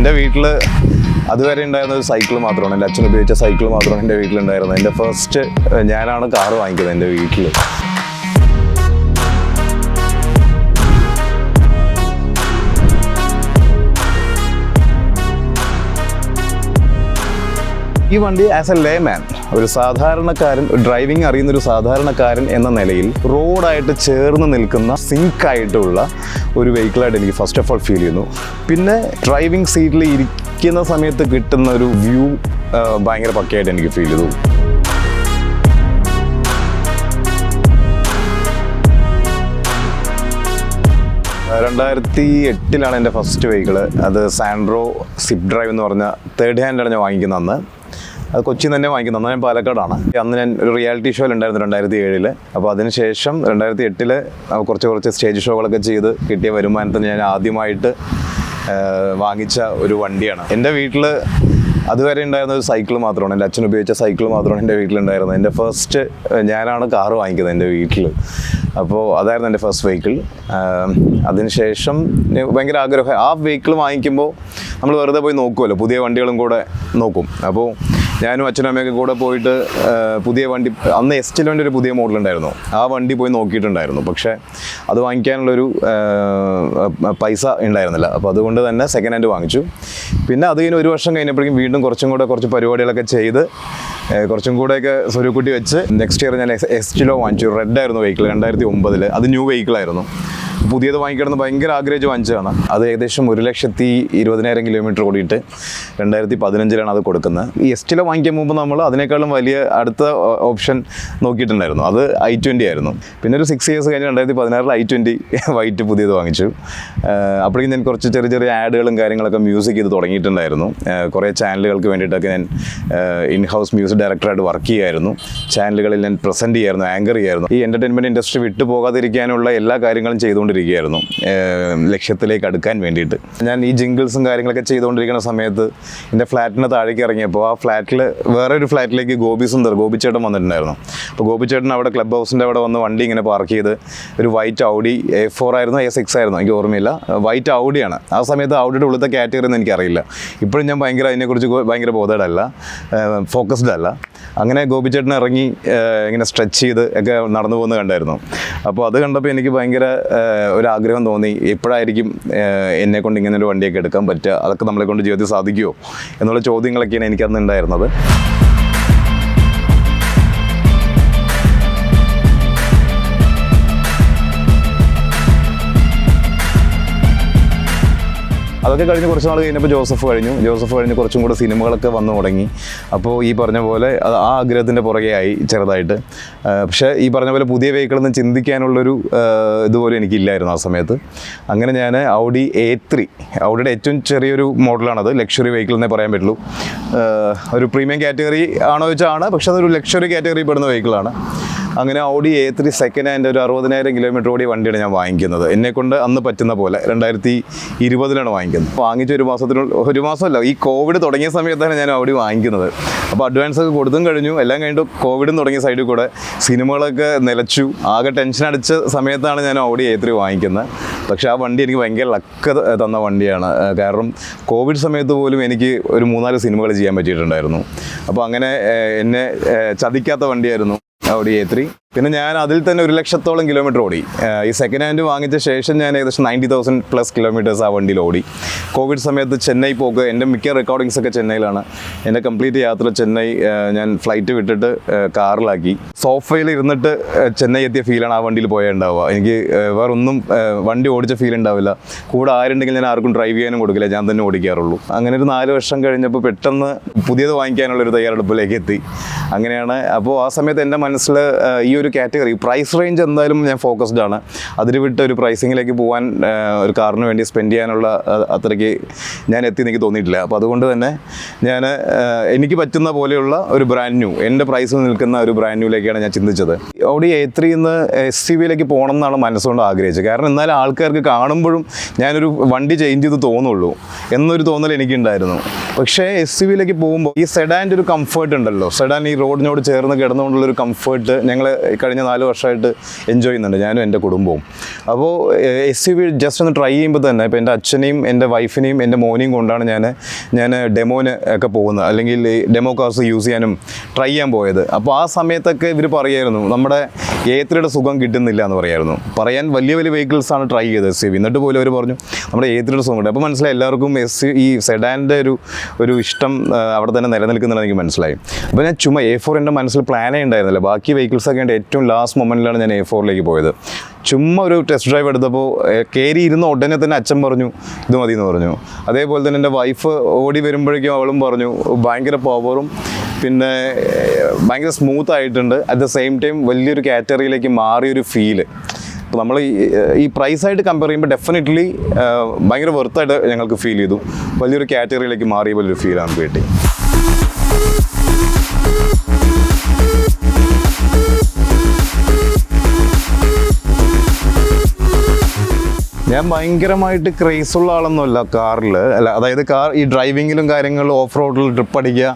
എൻ്റെ വീട്ടിൽ അതുവരെ ഉണ്ടായിരുന്ന ഒരു സൈക്കിൾ മാത്രമാണ്, എൻ്റെ അച്ഛൻ ഉപയോഗിച്ച സൈക്കിൾ മാത്രമാണ് എൻ്റെ വീട്ടിലുണ്ടായിരുന്നത്. എൻ്റെ ഫസ്റ്റ് ഞാനാണ് കാറ് വാങ്ങിക്കുന്നത് എൻ്റെ വീട്ടിൽ. ഈ വണ്ടി ആസ് എ ലേമാൻ, ഒരു സാധാരണക്കാരൻ, ഡ്രൈവിംഗ് അറിയുന്നൊരു സാധാരണക്കാരൻ എന്ന നിലയിൽ റോഡായിട്ട് ചേർന്ന് നിൽക്കുന്ന സിങ്ക് ആയിട്ടുള്ള ഒരു വെഹിക്കിളായിട്ട് എനിക്ക് ഫസ്റ്റ് ഓഫ് ഓൾ ഫീൽ ചെയ്യുന്നു. പിന്നെ ഡ്രൈവിംഗ് സീറ്റിൽ ഇരിക്കുന്ന സമയത്ത് കിട്ടുന്ന ഒരു വ്യൂ ഭയങ്കര പക്കയായിട്ട് എനിക്ക് ഫീൽ ചെയ്തു. രണ്ടായിരത്തി 2008 എൻ്റെ ഫസ്റ്റ് വെഹിക്കിള്. അത് സാൻഡ്രോ സിപ്പ് ഡ്രൈവ് എന്ന് പറഞ്ഞ തേർഡ് ഹാൻഡാണ് ഞാൻ വാങ്ങിക്കുന്നത്. അന്ന് അത് കൊച്ചിയിൽ തന്നെ വാങ്ങിക്കുന്നത്. അന്ന് ഞാൻ പാലക്കാടാണ്. അന്ന് ഞാൻ ഒരു റിയാലിറ്റി ഷോയിൽ ഉണ്ടായിരുന്നു 2007. അപ്പോൾ അതിനുശേഷം 2008 കുറച്ച് സ്റ്റേജ് ഷോകളൊക്കെ ചെയ്ത് കിട്ടിയ വരുമാനത്തിന് ഞാൻ ആദ്യമായിട്ട് വാങ്ങിച്ച ഒരു വണ്ടിയാണ്. എൻ്റെ വീട്ടിൽ അതുവരെ ഉണ്ടായിരുന്ന ഒരു സൈക്കിൾ മാത്രമാണ്, എൻ്റെ അച്ഛൻ ഉപയോഗിച്ച സൈക്കിൾ മാത്രമാണ് എൻ്റെ വീട്ടിലുണ്ടായിരുന്നത്. എൻ്റെ ഫസ്റ്റ് ഞാനാണ് കാറ് വാങ്ങിക്കുന്നത് എൻ്റെ വീട്ടിൽ. അപ്പോൾ അതായിരുന്നു എൻ്റെ ഫസ്റ്റ് വെഹിക്കിൾ. അതിനുശേഷം ഭയങ്കര ആഗ്രഹം, ആ വെഹിക്കിൾ വാങ്ങിക്കുമ്പോൾ നമ്മൾ വെറുതെ പോയി നോക്കുമല്ലോ, പുതിയ വണ്ടികളും കൂടെ നോക്കും. അപ്പോൾ ഞാനും അച്ഛനും അമ്മയൊക്കെ കൂടെ പോയിട്ട് പുതിയ വണ്ടി, അന്ന് S11 ഒരു പുതിയ മോഡലുണ്ടായിരുന്നു, ആ വണ്ടി പോയി നോക്കിയിട്ടുണ്ടായിരുന്നു. പക്ഷേ അത് വാങ്ങിക്കാനുള്ളൊരു പൈസ ഉണ്ടായിരുന്നില്ല. അപ്പോൾ അതുകൊണ്ട് തന്നെ സെക്കൻഡ് ഹാൻഡ് വാങ്ങിച്ചു. പിന്നെ അത് കഴിഞ്ഞ് ഒരു വർഷം കഴിഞ്ഞപ്പോഴേക്കും വീണ്ടും കുറച്ച് പരിപാടികളൊക്കെ ചെയ്ത് കുറച്ചും കൂടെയൊക്കെ സ്വരുക്കുട്ടി വെച്ച് നെക്സ്റ്റ് ഇയർ ഞാൻ S10 വാങ്ങിച്ചു. റെഡ് ആയിരുന്നു വെഹിക്കിൾ, 2009. അത് ന്യൂ വെഹിക്കിളായിരുന്നു. പുതിയത് വാങ്ങിക്കണമെന്ന് ഭയങ്കര ആഗ്രഹിച്ച് വാങ്ങിച്ചതാണ്. അത് ഏകദേശം 1,20,000 കിലോമീറ്റർ ഓടിയിട്ട് 2015 അത് കൊടുക്കുന്നത്. ഈ S10 വാങ്ങിക്കാൻ മുമ്പ് നമ്മൾ അതിനേക്കാളും വലിയ അടുത്ത ഓപ്ഷൻ നോക്കിയിട്ടുണ്ടായിരുന്നു. അത് i20 ആയിരുന്നു. പിന്നെ ഒരു 6 ഇയേഴ്സ് കഴിഞ്ഞ് 2016 i20 വൈറ്റ് പുതിയത് വാങ്ങിച്ചു. അപ്പോഴേക്കും ഞാൻ കുറച്ച് ചെറിയ ആഡുകളും കാര്യങ്ങളൊക്കെ മ്യൂസിക് ചെയ്ത് തുടങ്ങിയിട്ടുണ്ടായിരുന്നു. കുറേ ചാനലുകൾക്ക് വേണ്ടിയിട്ടൊക്കെ ഞാൻ ഇൻ ഹൗസ് മ്യൂസിക് ഡയറക്ടറായിട്ട് വർക്ക് ചെയ്യുമായിരുന്നു. ചാനലുകളിൽ ഞാൻ പ്രസൻറ്റ് ചെയ്യുമായിരുന്നു, ആങ്കർ ചെയ്യുമായിരുന്നു. ഈ എൻ്റർടൈൻമെൻറ്റ് ഇൻഡസ്ട്രി വിട്ടു പോകാതിരിക്കാനുള്ള എല്ലാ കാര്യങ്ങളും ചെയ്തുകൊണ്ടിരിക്കുകയായിരുന്നു ലക്ഷ്യത്തിലേക്ക് അടുക്കാൻ വേണ്ടിയിട്ട്. ഞാൻ ഈ ജിംഗിൾസും കാര്യങ്ങളൊക്കെ ചെയ്തുകൊണ്ടിരിക്കുന്ന സമയത്ത് എൻ്റെ ഫ്ലാറ്റിന് താഴേക്ക് ഇറങ്ങിയപ്പോൾ ആ ഫ്ലാറ്റിൽ വേറെ ഒരു ഫ്ലാറ്റിലേക്ക് ഗോപിച്ചേട്ടൻ വന്നിട്ടുണ്ടായിരുന്നു. അപ്പോൾ ഗോപിച്ചേട്ടൻ അവിടെ ക്ലബ് ഹൗസിൻ്റെ അവിടെ വന്ന് വണ്ടി ഇങ്ങനെ പാർക്ക് ചെയ്ത് ഒരു വൈറ്റ് ഔഡി A4 ആയിരുന്നു A6 ആയിരുന്നു എനിക്ക് ഓർമ്മയില്ല, വൈറ്റ് ഔഡിയാണ്. ആ സമയത്ത് ഔഡിയുടെ ഉള്ളത്തെ കാറ്റഗറി ഒന്നും എനിക്കറിയില്ല. ഇപ്പോഴും ഞാൻ അതിനെക്കുറിച്ച് ഭയങ്കര ബോധേഡല്ല, ഫോക്കസ്ഡ് അല്ല. അങ്ങനെ ഗോപിച്ചേട്ടൻ ഇറങ്ങി ഇങ്ങനെ സ്ട്രെച്ച് ചെയ്ത് ഒക്കെ നടന്നു പോകുന്നത് കണ്ടായിരുന്നു. അപ്പോൾ അത് കണ്ടപ്പോൾ എനിക്ക് ഭയങ്കര ഒരാഗ്രഹം തോന്നി, എപ്പോഴായിരിക്കും എന്നെക്കൊണ്ട് ഇങ്ങനെ ഒരു വണ്ടിയൊക്കെ എടുക്കാൻ പറ്റുക, അതൊക്കെ നമ്മളെക്കൊണ്ട് ജീവിതത്തിൽ സാധിക്കുമോ എന്നുള്ള ചോദ്യങ്ങളൊക്കെയാണ് എനിക്കന്ന് ഉണ്ടായിരുന്നത്. അതൊക്കെ കഴിഞ്ഞ് കുറച്ച് നാൾ കഴിഞ്ഞപ്പോൾ ജോസഫ് കഴിഞ്ഞ് കുറച്ചും കൂടെ സിനിമകളൊക്കെ വന്നു തുടങ്ങി. അപ്പോൾ ഈ പറഞ്ഞ പോലെ ആ ആഗ്രഹത്തിൻ്റെ പുറകെ ആയി ചെറുതായിട്ട്. പക്ഷേ ഈ പറഞ്ഞ പോലെ പുതിയ വെഹിക്കിളൊന്നും ചിന്തിക്കാനുള്ളൊരു ഇതുപോലും എനിക്കില്ലായിരുന്നു ആ സമയത്ത്. അങ്ങനെ ഞാൻ ഔഡി A3, ഔഡിയുടെ ഏറ്റവും ചെറിയൊരു മോഡലാണത്, ലക്ഷറി വെഹിക്കിൾ എന്നേ പറയാൻ പറ്റുള്ളൂ. ഒരു പ്രീമിയം കാറ്റഗറി ആണോ ചോദിച്ചാൽ ആണ്, പക്ഷേ അതൊരു ലക്ഷറി കാറ്റഗറി പെടുന്ന വെഹിക്കിളാണ്. അങ്ങനെ ഔഡി A3 സെക്കൻഡ് ഹാൻഡ് ഒരു 60,000 കിലോമീറ്റർ ഓടിയ വണ്ടിയാണ് ഞാൻ വാങ്ങിക്കുന്നത്. എന്നെക്കൊണ്ട് അന്ന് പറ്റുന്ന പോലെ 2020 വാങ്ങിക്കുന്നത്. വാങ്ങിച്ച ഒരു മാസമല്ല, ഈ കോവിഡ് തുടങ്ങിയ സമയത്താണ് ഞാൻ ഔഡി വാങ്ങിക്കുന്നത്. അപ്പോൾ അഡ്വാൻസ് ഒക്കെ കൊടുത്തും കഴിഞ്ഞു, എല്ലാം കഴിഞ്ഞിട്ട് കോവിഡും തുടങ്ങിയ സൈഡിൽ കൂടെ സിനിമകളൊക്കെ നിലച്ചു, ആകെ ടെൻഷൻ അടിച്ച സമയത്താണ് ഞാൻ ഔഡി A3 വാങ്ങിക്കുന്നത്. പക്ഷേ ആ വണ്ടി എനിക്ക് ഭയങ്കര ലക്ക് തന്ന വണ്ടിയാണ്. കാരണം കോവിഡ് സമയത്ത് പോലും എനിക്ക് ഒരു 3-4 സിനിമകൾ ചെയ്യാൻ പറ്റിയിട്ടുണ്ടായിരുന്നു. അപ്പോൾ അങ്ങനെ എന്നെ ചതിക്കാത്ത വണ്ടിയായിരുന്നു ഔഡി A3. പിന്നെ ഞാൻ അതിൽ തന്നെ 1,00,000 കിലോമീറ്റർ ഓടി. ഈ സെക്കൻഡ് ഹാൻഡ് വാങ്ങിച്ച ശേഷം ഞാൻ ഏകദേശം 90,000+ കിലോമീറ്റേഴ്സ് ആ വണ്ടിയിൽ ഓടി. കോവിഡ് സമയത്ത് ചെന്നൈ പോക്ക്, എൻ്റെ മിക്ക റെക്കോർഡിങ്സ് ഒക്കെ ചെന്നൈയിലാണ്. എൻ്റെ കംപ്ലീറ്റ് യാത്ര ചെന്നൈ, ഞാൻ ഫ്ലൈറ്റ് വിട്ടിട്ട് കാറിലാക്കി സോഫയിൽ ഇരുന്നിട്ട് ചെന്നൈ എത്തിയ ഫീലാണ് ആ വണ്ടിയിൽ പോയാൽ ഉണ്ടാവുക. എനിക്ക് വേറൊന്നും വണ്ടി ഓടിച്ച ഫീൽ ഉണ്ടാവില്ല. കൂടെ ആരുണ്ടെങ്കിൽ ഞാൻ ആർക്കും ഡ്രൈവ് ചെയ്യാനും കൊടുക്കില്ല, ഞാൻ തന്നെ ഓടിക്കാറുള്ളൂ. അങ്ങനെ ഒരു 4 വർഷം കഴിഞ്ഞപ്പോൾ പെട്ടെന്ന് പുതിയത് വാങ്ങിക്കാനുള്ളൊരു തയ്യാറെടുപ്പിലേക്ക് എത്തി. അങ്ങനെയാണ്. അപ്പോൾ ആ സമയത്ത് എൻ്റെ മനസ്സിൽ ഈ ഒരു കാറ്റഗറി പ്രൈസ് റേഞ്ച് എന്തായാലും ഞാൻ ഫോക്കസ്ഡ് ആണ്. അതിന് വിട്ട് ഒരു പ്രൈസിങ്ങിലേക്ക് പോകാൻ, ഒരു കാറിന് വേണ്ടി സ്പെൻഡ് ചെയ്യാനുള്ള അത്രയ്ക്ക് ഞാൻ എത്തിയെന്ന് എനിക്ക് തോന്നിയിട്ടില്ല. അപ്പോൾ അതുകൊണ്ട് തന്നെ ഞാൻ എനിക്ക് പറ്റുന്ന പോലെയുള്ള ഒരു ബ്രാൻഡ് ന്യൂ, എൻ്റെ പ്രൈസിൽ നിൽക്കുന്ന ഒരു ബ്രാൻഡ് ന്യൂയിലേക്കാണ് ഞാൻ ചിന്തിച്ചത്. ഔഡി A3 SUV-യിലേക്ക് പോകണം എന്നാണ് മനസ്സുകൊണ്ട് ആഗ്രഹിച്ചത്. കാരണം എന്നാലും ആൾക്കാർക്ക് കാണുമ്പോഴും ഞാനൊരു വണ്ടി ചേഞ്ച് ചെയ്ത് തോന്നുള്ളൂ എന്നൊരു തോന്നൽ എനിക്കുണ്ടായിരുന്നു. പക്ഷേ SUV-യിലേക്ക് പോകുമ്പോൾ ഈ സെഡാൻ്റെ ഒരു കംഫർട്ട് ഉണ്ടല്ലോ, സെഡാൻ ഈ റോഡിനോട് ചേർന്ന് കിടന്നുകൊണ്ടുള്ളൊരു കംഫർട്ട് ഞങ്ങൾ കഴിഞ്ഞ 4 വർഷമായിട്ട് എൻജോയ് ചെയ്യുന്നുണ്ട്, ഞാനും എൻ്റെ കുടുംബവും. അപ്പോൾ SUV ജസ്റ്റ് ഒന്ന് ട്രൈ ചെയ്യുമ്പോൾ തന്നെ ഇപ്പോൾ എൻ്റെ അച്ഛനെയും എൻ്റെ വൈഫിനെയും എൻ്റെ മോനെയും കൊണ്ടാണ് ഞാൻ ഡെമോന് ഒക്കെ പോകുന്നത്, അല്ലെങ്കിൽ ഡെമോ കാർസ് യൂസ് ചെയ്യാനും ട്രൈ ചെയ്യാൻ പോയത്. അപ്പോൾ ആ സമയത്തൊക്കെ ഇവർ പറയുമായിരുന്നു നമ്മുടെ A3യുടെ സുഖം കിട്ടുന്നില്ല എന്ന് പറയായിരുന്നു. പറയാൻ വലിയ വലിയ വെഹിക്കിൾസാണ് ട്രൈ ചെയ്തത് SUV, എന്നിട്ട് പോലും അവർ പറഞ്ഞു നമ്മുടെ A3യുടെ സുഖം കിട്ടും. അപ്പോൾ മനസ്സിലായി എല്ലാവർക്കും ഈ സെഡാൻ്റെ ഒരു ഇഷ്ടം അവിടെ തന്നെ നിലനിൽക്കുന്നതെന്ന് എനിക്ക് മനസ്സിലായി. അപ്പോൾ ഞാൻ ചുമ്മാ A4 എൻ്റെ മനസ്സിൽ പ്ലാനേ ഉണ്ടായിരുന്നില്ല. ബാക്കി വെഹിക്കിൾസൊക്കെ ഉണ്ട്, ഏറ്റവും ലാസ്റ്റ് മൊമെൻറ്റിലാണ് ഞാൻ A4ലേക്ക് പോയത്. ചുമ്മാ ഒരു ടെസ്റ്റ് ഡ്രൈവ് എടുത്തപ്പോൾ കയറി ഇരുന്ന ഉടനെ തന്നെ അച്ഛൻ പറഞ്ഞു ഇത് മതി എന്ന് പറഞ്ഞു. അതേപോലെ തന്നെ എൻ്റെ വൈഫ് ഓടി വരുമ്പോഴേക്കും അവളും പറഞ്ഞു ഭയങ്കര പവറും പിന്നെ ഭയങ്കര സ്മൂത്ത് ആയിട്ടുണ്ട്, അറ്റ് ദ സെയിം ടൈം വലിയൊരു കാറ്റഗറിയിലേക്ക് മാറിയൊരു ഫീല്. അപ്പോൾ നമ്മൾ ഈ പ്രൈസായിട്ട് കമ്പയർ ചെയ്യുമ്പോൾ ഡെഫിനറ്റ്ലി ഭയങ്കര വെർത്തായിട്ട് ഞങ്ങൾക്ക് ഫീൽ ചെയ്തു. വലിയൊരു കാറ്റഗറിയിലേക്ക് മാറിയ വലിയൊരു ഫീലാണ് കിട്ടി. ഞാൻ ഭയങ്കരമായിട്ട് ക്രേസുള്ള ആളൊന്നുമല്ല കാറിൽ, അതായത് ഈ ഡ്രൈവിങ്ങിലും കാര്യങ്ങളിലും ഓഫ് റോഡിൽ ട്രിപ്പ് അടിക്കുക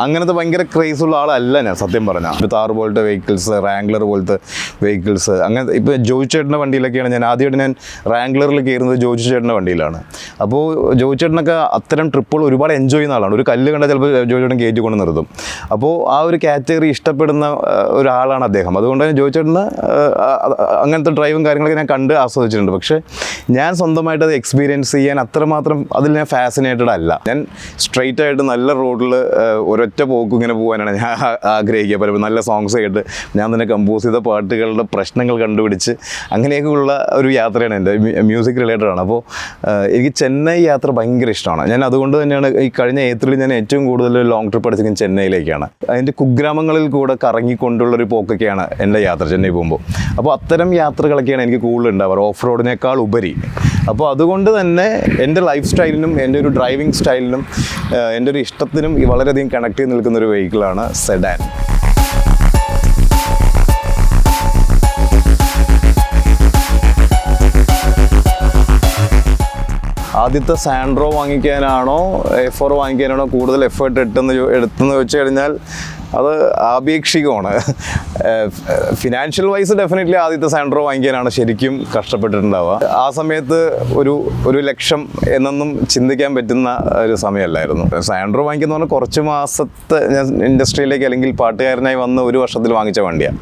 അങ്ങനത്തെ ഭയങ്കര ക്രേസുള്ള ആളല്ല ഞാൻ സത്യം പറഞ്ഞാൽ. ഇപ്പോൾ താർ പോലത്തെ വെഹിക്കിൾസ്, റാംഗ്ലർ പോലത്തെ വെഹിക്കിൾസ്, അങ്ങനെ ഇപ്പോൾ ജോജി ചേട്ടൻ്റെ വണ്ടിയിലൊക്കെയാണ് ആദ്യമായിട്ട് ഞാൻ റാംഗ്ലറിൽ കയറുന്നത് ജോജി ചേട്ടൻ്റെ വണ്ടിയിലാണ്. അപ്പോൾ ജോജി ചേട്ടനൊക്കെ അത്തരം ട്രിപ്പുകൾ ഒരുപാട് എൻജോയ് ചെയ്യുന്ന ആളാണ്. ഒരു കല്ല് കണ്ടാൽ ചിലപ്പോൾ ജോജി ചേട്ടൻ കയറ്റി കൊണ്ട് നിർത്തും. അപ്പോൾ ആ ഒരു കാറ്റഗറി ഇഷ്ടപ്പെടുന്ന ഒരാളാണ് അദ്ദേഹം. അതുകൊണ്ട് തന്നെ ജോജി ചേട്ടന് അങ്ങനത്തെ ഡ്രൈവും കാര്യങ്ങളൊക്കെ ഞാൻ കണ്ട് ആസ്വദിച്ചിട്ടുണ്ട്. പക്ഷേ ഞാൻ സ്വന്തമായിട്ട് അത് എക്സ്പീരിയൻസ് ചെയ്യാൻ അത്രമാത്രം അതിൽ ഞാൻ ഫാസിനേറ്റഡ് അല്ല. ഞാൻ സ്ട്രെയിറ്റ് ആയിട്ട് നല്ല റോഡിൽ ഒരൊറ്റ പോക്ക് ഇങ്ങനെ പോകാനാണ് ഞാൻ ആഗ്രഹിക്കുക. പലപ്പോൾ നല്ല സോങ്സ് കേട്ട് ഞാൻ തന്നെ കമ്പോസ് ചെയ്ത പാട്ടുകളുടെ പ്രശ്നങ്ങൾ കണ്ടുപിടിച്ച് അങ്ങനെയൊക്കെയുള്ള ഒരു യാത്രയാണ് എൻ്റെ, മ്യൂസിക് റിലേറ്റഡ് ആണ്. അപ്പോൾ എനിക്ക് ചെന്നൈ യാത്ര ഭയങ്കര ഇഷ്ടമാണ്. ഞാൻ അതുകൊണ്ട് തന്നെയാണ് ഈ കഴിഞ്ഞ A3 ഞാൻ ഏറ്റവും കൂടുതൽ ലോങ് ട്രിപ്പ് അടിച്ചിരിക്കുന്നത് ചെന്നൈയിലേക്കാണ്. അതിൻ്റെ കുഗ്രാമങ്ങളിൽ കൂടെ കറങ്ങിക്കൊണ്ടുള്ളൊരു പോക്കൊക്കെയാണ് എൻ്റെ യാത്ര ചെന്നൈ പോകുമ്പോൾ. അപ്പോൾ അത്തരം യാത്രകളൊക്കെയാണ് എനിക്ക് കൂടുതൽ ഉണ്ടാവാറ്, ഓഫ് റോഡിനേക്കാൾ ഉപരി. അപ്പോൾ അതുകൊണ്ട് തന്നെ എൻ്റെ ലൈഫ് സ്റ്റൈലിനും എൻ്റെ ഒരു ഡ്രൈവിംഗ് സ്റ്റൈലിനും എൻ്റെ ഒരു ഇഷ്ടത്തിനും വളരെയധികം കണക്ട് ചെയ്ത് നിൽക്കുന്നൊരു വെഹിക്കിളാണ് സെഡാൻ. ആദ്യത്തെ സാൻഡ്രോ വാങ്ങിക്കാനാണോ A4 വാങ്ങിക്കാനാണോ കൂടുതൽ എഫേർട്ട് എടുത്തെന്ന് വെച്ച് കഴിഞ്ഞാൽ അത് ആപേക്ഷികമാണ്. ഫിനാൻഷ്യൽ വൈസ് ഡെഫിനറ്റ്ലി ആദ്യത്തെ സാൻഡ്രോ വാങ്ങിക്കാനാണ് ശരിക്കും കഷ്ടപ്പെട്ടിട്ടുണ്ടാവുക. ആ സമയത്ത് ഒരു ലക്ഷം എന്നൊന്നും ചിന്തിക്കാൻ പറ്റുന്ന ഒരു സമയമല്ലായിരുന്നു. സാൻഡ്രോ വാങ്ങിക്കുന്ന പറഞ്ഞാൽ കുറച്ച് മാസത്തെ ഞാൻ ഇൻഡസ്ട്രിയിലേക്ക് അല്ലെങ്കിൽ പാട്ടുകാരനായി വന്ന് 1 വർഷത്തിൽ വാങ്ങിച്ച വണ്ടിയാണ്.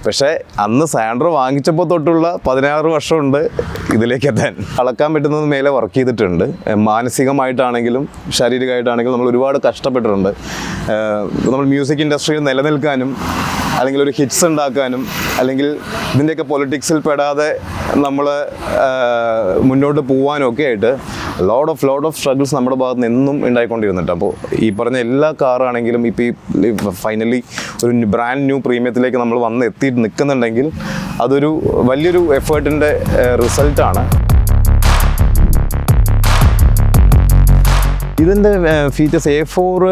പക്ഷേ അന്ന് സാൻഡ്രോ വാങ്ങിച്ചപ്പോൾ തൊട്ടുള്ള 16 വർഷമുണ്ട് ഇതിലേക്ക് എത്താൻ. അളക്കാൻ പറ്റുന്നത് മേലെ വർക്ക് ചെയ്തിട്ടുണ്ട്. മാനസികമായിട്ടാണെങ്കിലും ശാരീരികമായിട്ടാണെങ്കിലും നമ്മൾ ഒരുപാട് കഷ്ടപ്പെട്ടിട്ടുണ്ട്. നമ്മൾ മ്യൂസിക് ഇൻഡസ്ട്രിയിൽ നിലനിൽക്കാനും അല്ലെങ്കിൽ ഒരു ഹിറ്റ്സ് ഉണ്ടാക്കാനും അല്ലെങ്കിൽ ഇതിൻ്റെയൊക്കെ പൊളിറ്റിക്സിൽ പെടാതെ നമ്മൾ മുന്നോട്ട് പോകാനും ഒക്കെ ആയിട്ട് ലോഡ് ഓഫ് സ്ട്രഗിൾസ് നമ്മുടെ ഭാഗത്ത് നിന്ന് എന്നും ഉണ്ടായിക്കൊണ്ടിരുന്നുണ്ട്. അപ്പോൾ ഈ പറഞ്ഞ എല്ലാ കാറാണെങ്കിലും ഇപ്പോൾ ഈ ഫൈനലി ഒരു ബ്രാൻഡ് ന്യൂ പ്രീമിയത്തിലേക്ക് നമ്മൾ വന്ന് എത്തിയിട്ട് നിൽക്കുന്നുണ്ടെങ്കിൽ അതൊരു വലിയൊരു എഫേർട്ടിൻ്റെ റിസൾട്ടാണ്. ഇതിൻ്റെ ഫീച്ചേഴ്സ് A4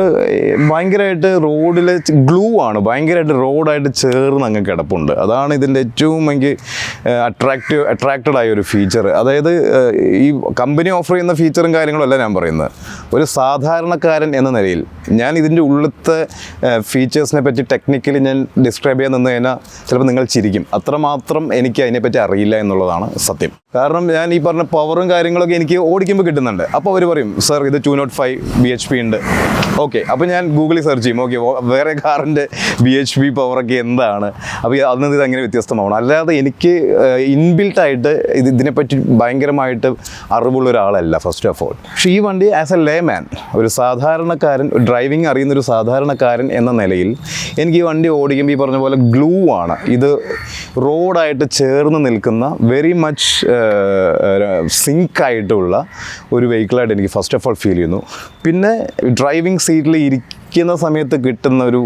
ഭയങ്കരമായിട്ട് റോഡിൽ ഗ്ലൂ ആണ്, ഭയങ്കരമായിട്ട് റോഡായിട്ട് ചേർന്ന് അങ്ങ് കിടപ്പുണ്ട്. അതാണ് ഇതിൻ്റെ ഏറ്റവും എനിക്ക് അട്രാക്റ്റഡ് ആയ ഒരു ഫീച്ചർ. അതായത് ഈ കമ്പനി ഓഫർ ചെയ്യുന്ന ഫീച്ചറും കാര്യങ്ങളും അല്ല ഞാൻ പറയുന്നത്. ഒരു സാധാരണക്കാരൻ എന്ന നിലയിൽ ഞാൻ ഇതിൻ്റെ ഉള്ളിലത്തെ ഫീച്ചേഴ്സിനെ പറ്റി ടെക്നിക്കലി ഞാൻ ഡിസ്ക്രൈബ് ചെയ്യാൻ നിന്ന് കഴിഞ്ഞാൽ ചിലപ്പോൾ നിങ്ങൾ ചിരിക്കും. അത്രമാത്രം എനിക്ക് അതിനെപ്പറ്റി അറിയില്ല എന്നുള്ളതാണ് സത്യം. കാരണം ഞാൻ ഈ പറഞ്ഞ പവറും കാര്യങ്ങളൊക്കെ എനിക്ക് ഓടിക്കുമ്പോൾ കിട്ടുന്നുണ്ട്. അപ്പോൾ അവർ പറയും സർ ഇത് 205 bhp ഉണ്ട്. ഓക്കെ, അപ്പോൾ ഞാൻ ഗൂഗിളിൽ സെർച്ച് ചെയ്യും. ഓക്കെ, വേറെ കാറിൻ്റെ bhp പവറൊക്കെ എന്താണ്, അപ്പോൾ അതിൽ ഇത് എങ്ങനെ വ്യത്യസ്തമാവണം. അല്ലാതെ എനിക്ക് ഇൻബിൽട്ടായിട്ട് ഇതിനെപ്പറ്റി ഭയങ്കരമായിട്ട് അറിവുള്ള ഒരാളല്ല ഫസ്റ്റ് ഓഫ് ഓൾ. പക്ഷേ ഈ വണ്ടി ആസ് എ ലേമാൻ, ഒരു സാധാരണക്കാരൻ, ഡ്രൈവിംഗ് അറിയുന്നൊരു സാധാരണക്കാരൻ എന്ന നിലയിൽ എനിക്ക് ഈ വണ്ടി ഓടിക്കുമ്പോൾ ഈ പറഞ്ഞ പോലെ ഗ്ലൂ ആണ്. ഇത് റോഡായിട്ട് ചേർന്ന് നിൽക്കുന്ന വെരി മച്ച് സിങ്ക് ആയിട്ടുള്ള ഒരു വെഹിക്കിളായിട്ട് എനിക്ക് ഫസ്റ്റ് ഓഫ് ഓൾ ഫീൽ ചെയ്യുന്നു. പിന്നെ ഡ്രൈവിംഗ് സീറ്റിൽ ഇരിക്കുന്ന സമയത്ത് കിട്ടുന്ന ഒരു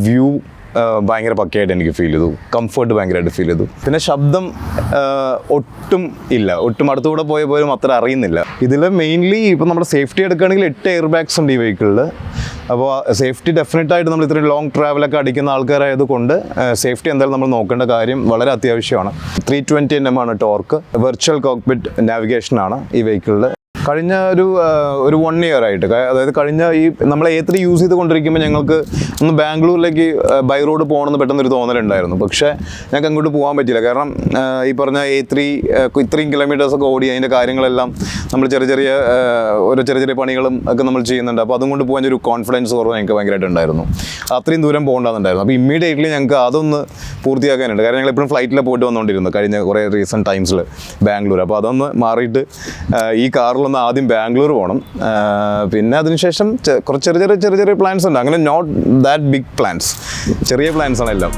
വ്യൂ ഭയങ്കര പക്കയായിട്ട് എനിക്ക് ഫീൽ ചെയ്തു. കംഫർട്ട് ഭയങ്കരമായിട്ട് ഫീൽ ചെയ്തു. പിന്നെ ശബ്ദം ഒട്ടും അടുത്തുകൂടെ പോയ പോലും അത്ര അറിയുന്നില്ല. ഇതിൽ മെയിൻലി ഇപ്പോൾ നമ്മുടെ സേഫ്റ്റി എടുക്കുകയാണെങ്കിൽ 8 എയർ ബാഗ്സ് ഉണ്ട് ഈ വെഹിക്കിളിൽ. അപ്പോൾ സേഫ്റ്റി ഡെഫിനറ്റായിട്ട് നമ്മൾ ഇത്രയും ലോങ് ട്രാവലൊക്കെ അടിക്കുന്ന ആൾക്കാരായതുകൊണ്ട് സേഫ്റ്റി എന്തായാലും നമ്മൾ നോക്കേണ്ട കാര്യം വളരെ അത്യാവശ്യമാണ്. 320 Nm ആണ് ടോർക്ക്. വെർച്വൽ കോക്ക്പിറ്റ് നാവിഗേഷനാണ് ഈ വെഹിക്കിളിൽ. കഴിഞ്ഞ ഒരു 1 year ആയിട്ട്, അതായത് കഴിഞ്ഞ ഈ നമ്മൾ A3 യൂസ് ചെയ്തുകൊണ്ടിരിക്കുമ്പോൾ ഞങ്ങൾക്ക് ഒന്ന് ബാംഗ്ലൂരിലേക്ക് ബൈ റോഡ് പോകണമെന്ന് പെട്ടെന്നൊരു തോന്നലുണ്ടായിരുന്നു. പക്ഷേ ഞങ്ങൾക്ക് അങ്ങോട്ട് പോകാൻ പറ്റില്ല. കാരണം ഈ പറഞ്ഞ A3 ഇത്രയും കിലോമീറ്റേഴ്സൊക്കെ ഓടി അതിൻ്റെ കാര്യങ്ങളെല്ലാം നമ്മൾ ചെറിയ പണികളും ഒക്കെ നമ്മൾ ചെയ്യുന്നുണ്ട്. അപ്പോൾ അതും കൊണ്ട് പോകാൻ ഒരു കോൺഫിഡൻസ് കുറവ് ഞങ്ങൾക്ക് ഭയങ്കരമായിട്ടുണ്ടായിരുന്നു. അത്രയും ദൂരം പോകേണ്ടതുണ്ടായിരുന്നു. അപ്പോൾ ഇമ്മീഡിയറ്റ്ലി ഞങ്ങൾക്ക് അതൊന്ന് പൂർത്തിയാക്കാനുണ്ട്. കാരണം ഞങ്ങൾ എപ്പോഴും ഫ്ലൈറ്റിൽ പോയിട്ട് വന്നുകൊണ്ടിരുന്നു കഴിഞ്ഞ കുറേ റീസെൻറ്റ് ടൈംസിൽ ബാംഗ്ലൂർ. അപ്പോൾ അതൊന്ന് മാറിയിട്ട് ഈ കാറിലൊന്ന് ആദ്യം ബാംഗ്ലൂർ പോകണം. പിന്നെ അതിനുശേഷം കുറച്ച് ചെറിയ പ്ലാൻസ് ഉണ്ട്. അങ്ങനെ നോട്ട് ദാറ്റ് ബിഗ് പ്ലാൻസ്, ചെറിയ പ്ലാൻസാണ് എല്ലാം.